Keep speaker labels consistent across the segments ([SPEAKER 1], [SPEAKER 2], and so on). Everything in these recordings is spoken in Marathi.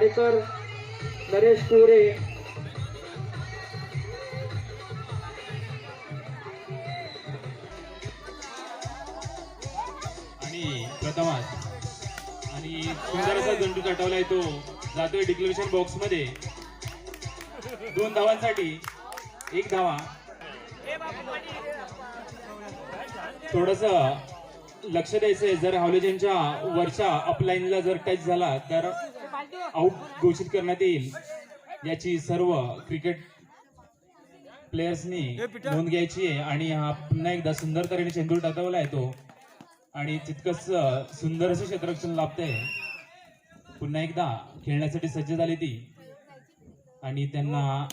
[SPEAKER 1] सायकर नरेश कोरे,
[SPEAKER 2] आणि प्रथमास आणि सुंदर असा झेंडू तटवलाय तो जातोय डिक्लेरेशन बॉक्स मध्ये 2 धावांसाठी 1 धावा. थोडस लक्ष द्यायचंय, जर हावलेजांच्या वरच्या अपलाईनला जर टच झाला तर आउट घोषित करण्यात येईल. याची सर्व क्रिकेट प्लेयर्सनी नोंद घ्यायची आहे. आणि हा पुन्हा एकदा सुंदर तऱ्हेने चेंडू टाकवलाय तो आणि तितकंच सुंदर असं क्षेत्ररक्षण लाभतंय. पुन्हा एकदा खेळण्यासाठी सज्ज झाली ती आणि त्यांना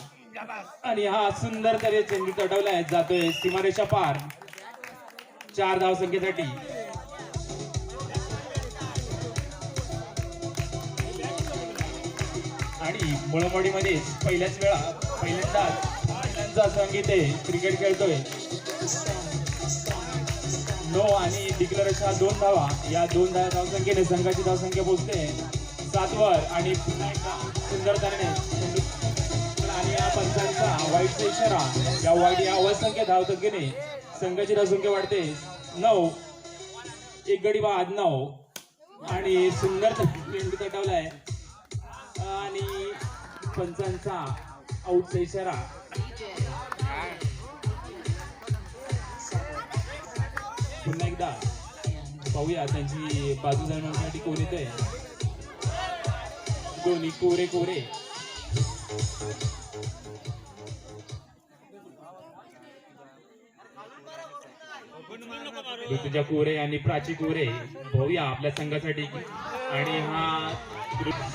[SPEAKER 2] आणि हा सुंदर तऱ्हे चेंडू तटवलाय, जातोय सीमारेषा पार 4 धावसंख्येसाठी. आणि मुळमोडीमध्ये पहिल्यांदाच महिलांचा संगीत आहे क्रिकेट खेळतोय. नो आणि डिक्लेरेशन 2 धावा. या 2 धावसंख्येने संघाची धावसंख्या पोहोचते 7 वर. आणि पुन्हा एकदा सुंदर तऱ्हेने आणि या पंचांचा वाईटचा इशारा, या वाईट या अवसंख्य धावसंख्येने संघाची धावसंख्या वाढते 9. एक गडी बाद 9. आणि सुंदर चेंडू तटवलाय आणि पंचांचा आऊटचा इशारा. पुन्हा एकदा पाहूया त्यांची बाजू जाणवण्यासाठी कोण येतोय. दोन्ही कोरे कोरे. ऋतुजा कोरे आणि प्राची कोरे पाहूया आपल्या संघासाठी. आणि हा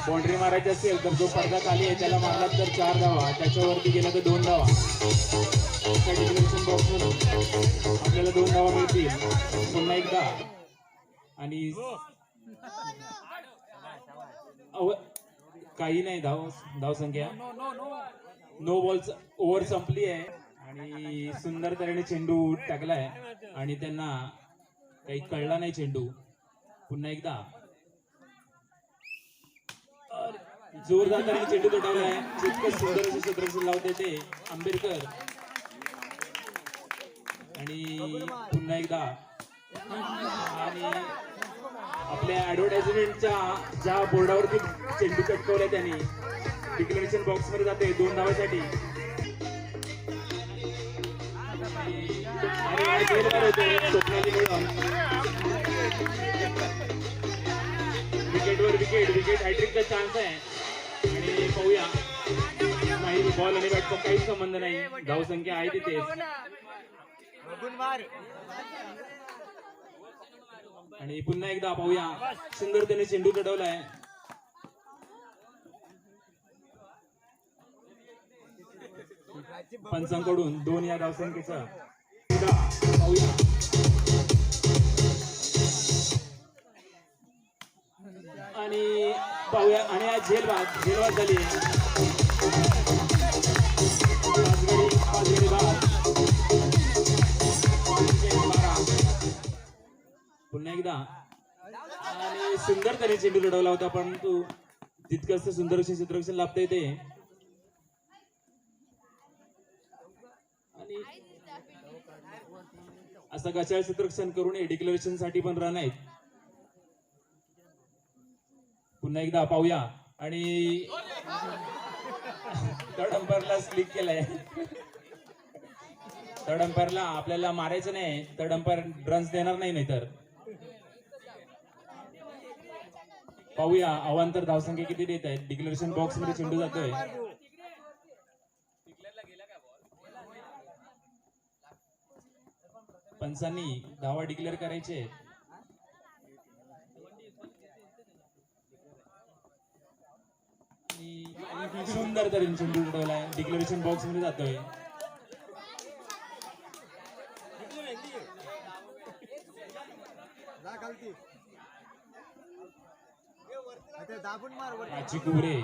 [SPEAKER 2] बाउंड्री मारायची असेल तर जो पडदा खाली आहे त्याला मारला तर 4 धावा, त्याच्यावरती गेला तर 2 धावा. डिक्लेरेशन बॉक्स म्हणून आपल्याला 2 धावा मिळतील पुन्हा एकदा. आणि काही नाही धावसंख्या. नो बॉल ओव्हर संपली आहे आणि सुंदर तऱ्हेने चेंडू टाकलाय आणि त्यांना काही कळला नाही चेंडू. पुन्हा एकदा जोरदार तऱ्हेने चेंडू तटवलाय. जितकं सुंदर असे क्षेत्ररक्षण लावते ते आंबेडकर. आणि पुन्हा एकदा आणि आपल्या ऍडव्हर्टाइजमेंटच्या ज्या बोर्डावरती चेंडू चटकवलाय त्यांनी डिक्लेरेशन बॉक्स मध्ये जाते 2 धावासाठी. विकेटवर विकेट हॅट्रिकचा चान्स आहे. आणि पाहूया नाही, बॉल आणि बॅटचा काही संबंध नाही, धावसंख्या आहे तिथे. आणि पुन्हा एकदा पाहूया सुंदर त्याने चेंडू चढवलाय. पंचांकडून 2 या धावसंख्येचा पाहूया. आणि पाहूया आणि आज झेलबाद झाली. पुन्हा एकदा आणि सुंदर त्याने चेंडू लढवला होता, परंतु तितकंच सुंदर असे क्षेत्ररक्षण लाभता येते. आणि असं गचाळ क्षेत्ररक्षण करून डिक्लेरेशन साठी पण रन आहेत. पुन्हा एकदा पाहूया आणि थर्ड अंपायरला स्लिक केलाय. थर्ड अंपायरला आपल्याला मारायचं नाही, थर्ड अंपायर रन्स देणार नाही. नाहीतर पाहूया अवांतर धावसंख्या किती देत आहेत. डिक्लेरेशन बॉक्स मध्ये चेंडू जातोय. पंचांनी धावा डिक्लेअर करायचे. सुंदर तऱ्हेने चेंडू उडवलाय, डिक्लेरेशन बॉक्स मध्ये जातोय. आची कुबरे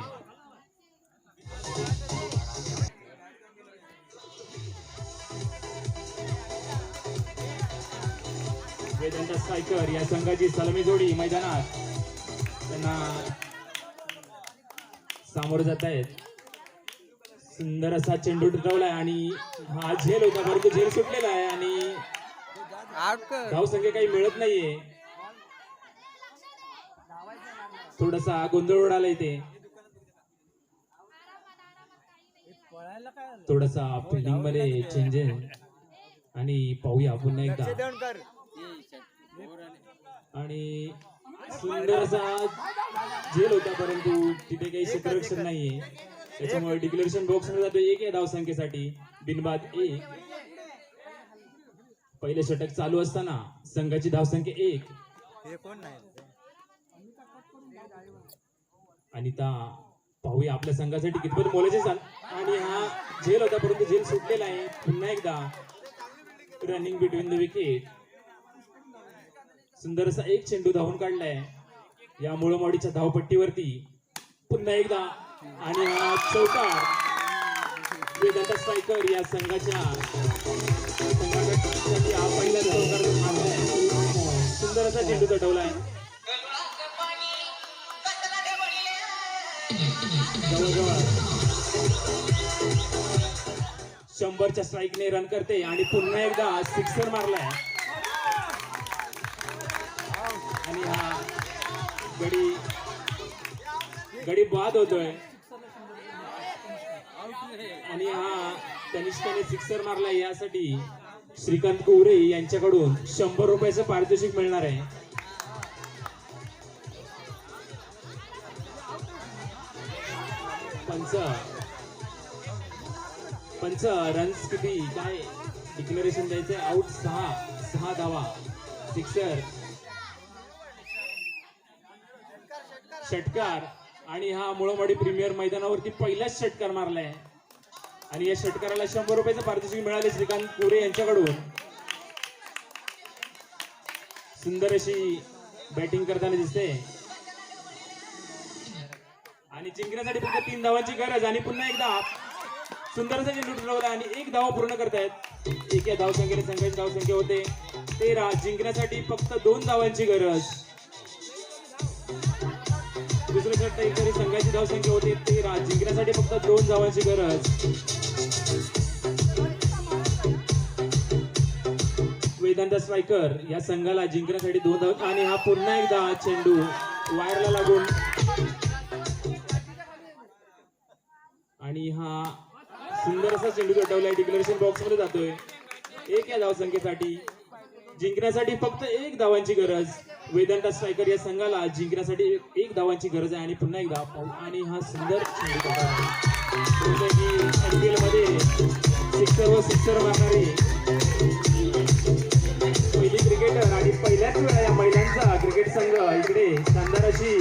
[SPEAKER 2] वेदांत सायकर या संघाची सलामी जोडी मैदानात. त्यांना सामोरं जात आहेत. सुंदर असा चेंडू ठरवलाय आणि हा झेल होता परंतु झेल सुटलेला आहे आणि धावसंख्या काही मिळत नाहीये. थोडासा गोंधळ उडाला इथे. थोडासा फिल्डिंग मध्ये चेंजेस आणि पाहूया पुन्हा एकदा. आणि सुंदर असा झेल होता परंतु तिथे काही क्षेत्ररक्षण नाहीये त्याच्यामुळे डिक्लेरेशन बॉक्स मध्ये जातो 1 या धावसंख्येसाठी. बिनबाद 1. पहिले षटक चालू असताना संघाची धावसंख्या 1. आणि पाहूया आपल्या संघासाठी कितपत मोलाचे सांग. आणि हा झेल होता परंतु झेल सुटलेला आहे. पुन्हा एकदा रनिंग बिटवीन द विकेट. सुंदर असा एक चेंडू धावून काढलाय या मुळमाडीच्या धावपट्टीवरती. पुन्हा एकदा आणि हा चौकार. वेदांत स्ट्रायकर या संघाच्या संघासाठी हा पहिला चौकार मारलाय. सुंदर असा चेंडू तटवलाय. जवळजवळ 100च्या स्ट्राईकने रन करते आणि पुन्हा एकदा सिक्सर मारलाय. आणि हा गडी बाद होतोय आणि हा तनिष्काने सिक्सर मारलाय. यासाठी श्रीकांत कोवरे यांच्याकडून 100 रुपयाचं पारितोषिक मिळणार आहे. पंच रन्स किती काय डिक्लेरेशन द्यायचंय. आउट 6 धावा. सिक्सर षटकार आणि हा मुळमाडी प्रीमियर मैदानावरती पहिलाच षटकार मारलाय आणि या षटकाराला 100 रुपयाचं पारितोषिक मिळाले श्रीकांत कोरे यांच्याकडून. सुंदर अशी बॅटिंग करताना दिसते आणि जिंकण्यासाठी फक्त 3 धावांची गरज. आणि पुन्हा एकदा सुंदर असा चेंडू ठरवला आणि 1 धावा पूर्ण करतायत. 1 या धावसंख्येने संघाची धावसंख्या होते 13. जिंकण्यासाठी फक्त 2 धावांची गरज. दुसऱ्या षटकात तरी संघाची धावसंख्या होती 13. जिंकण्यासाठी फक्त 2 धावांची गरज. वेदांत स्ट्रायकर या संघाला जिंकण्यासाठी 2 धावा. आणि हा पुन्हा एकदा चेंडू वायरला लागून आणि हा सुंदर असा चेंडू तटवलाय. डिक्लेरेशन बॉक्स मध्ये जातोय 1 या धावसंख्येसाठी. जिंकण्यासाठी फक्त 1 धावांची गरज. वेदांत स्ट्रायकर या संघाला जिंकण्यासाठी 1 धावांची गरज आहे. आणि पुन्हा एकदा आणि हा सुंदर चेंडू IPL मध्ये सिक्सर मारणारी पहिली क्रिकेटर आणि पहिल्याच वेळा या महिलांचा क्रिकेट संघ इकडे शानदार अशी